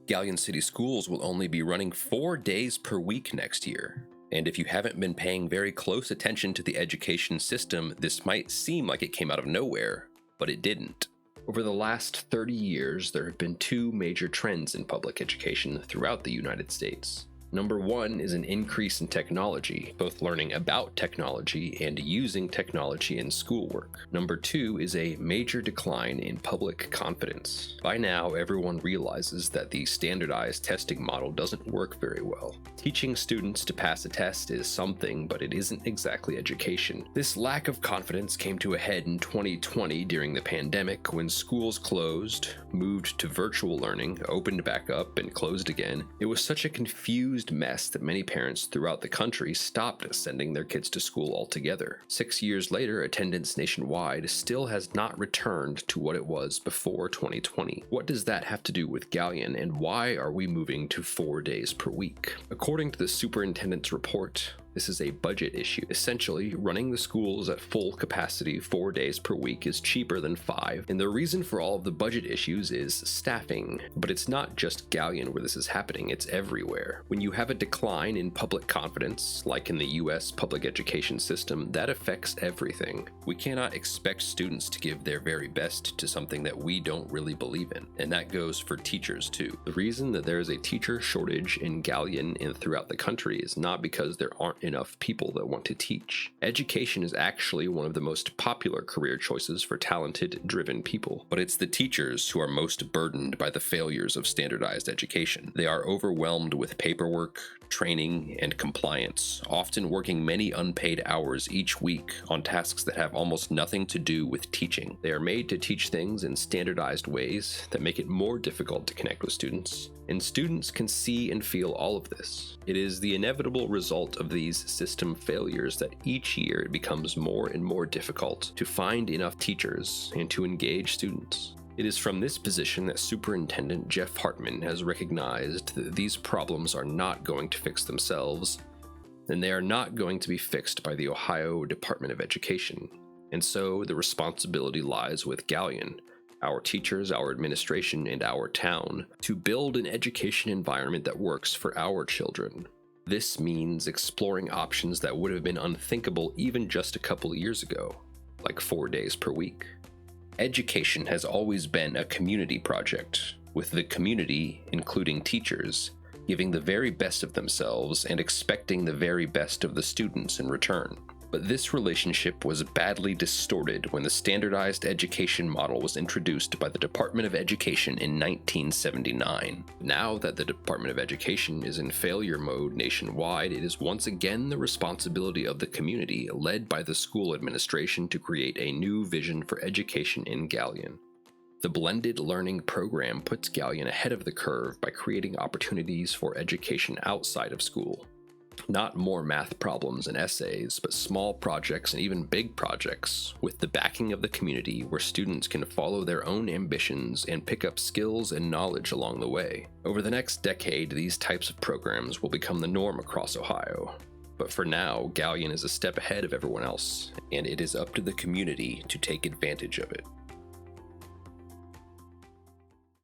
Galion City schools will only be running 4 days per week next year. And if you haven't been paying very close attention to the education system, this might seem like it came out of nowhere, but it didn't. Over the last 30 years, there have been two major trends in public education throughout the United States. Number one is an increase in technology, both learning about technology and using technology in schoolwork. Number two is a major decline in public confidence. By now, everyone realizes that the standardized testing model doesn't work very well. Teaching students to pass a test is something, but it isn't exactly education. This lack of confidence came to a head in 2020 during the pandemic when schools closed, moved to virtual learning, opened back up, and closed again. It was such a confused mess that many parents throughout the country stopped sending their kids to school altogether. 6 years later, attendance nationwide still has not returned to what it was before 2020. What does that have to do with Galion, and why are we moving to 4 days per week? According to the superintendent's report, this is a budget issue. Essentially, running the schools at full capacity 4 days per week is cheaper than 5, and the reason for all of the budget issues is staffing. But it's not just Galion where this is happening, it's everywhere. When you have a decline in public confidence, like in the US public education system, that affects everything. We cannot expect students to give their very best to something that we don't really believe in, and that goes for teachers too. The reason that there is a teacher shortage in Galion and throughout the country is not because there aren't enough people that want to teach. Education is actually one of the most popular career choices for talented, driven people, but it's the teachers who are most burdened by the failures of standardized education. They are overwhelmed with paperwork, training, and compliance, often working many unpaid hours each week on tasks that have almost nothing to do with teaching. They are made to teach things in standardized ways that make it more difficult to connect with students, and students can see and feel all of this. It is the inevitable result of these system failures that each year it becomes more and more difficult to find enough teachers and to engage students. It is from this position that Superintendent Jeff Hartman has recognized that these problems are not going to fix themselves, and they are not going to be fixed by the Ohio Department of Education. And so the responsibility lies with Galion, our teachers, our administration, and our town, to build an education environment that works for our children. This means exploring options that would have been unthinkable even just a couple years ago, like 4 days per week. Education has always been a community project, with the community, including teachers, giving the very best of themselves and expecting the very best of the students in return. But this relationship was badly distorted when the standardized education model was introduced by the Department of Education in 1979. Now that the Department of Education is in failure mode nationwide, it is once again the responsibility of the community, led by the school administration, to create a new vision for education in Galion. The blended learning program puts Galion ahead of the curve by creating opportunities for education outside of school. Not more math problems and essays, but small projects and even big projects with the backing of the community where students can follow their own ambitions and pick up skills and knowledge along the way. Over the next decade, these types of programs will become the norm across Ohio. But for now, Galion is a step ahead of everyone else, and it is up to the community to take advantage of it.